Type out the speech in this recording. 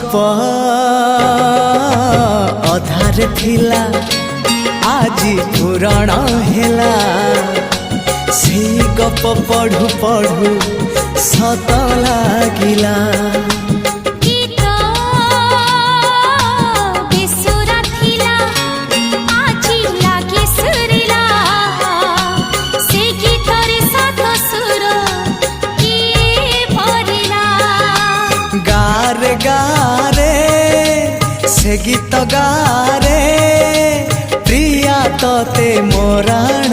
गप अधार थिला आजी पुराण हेला से गप पढ़ु पढ़ु सत लागिला गारे गारे से गीत गारे प्रिया तोते मोराण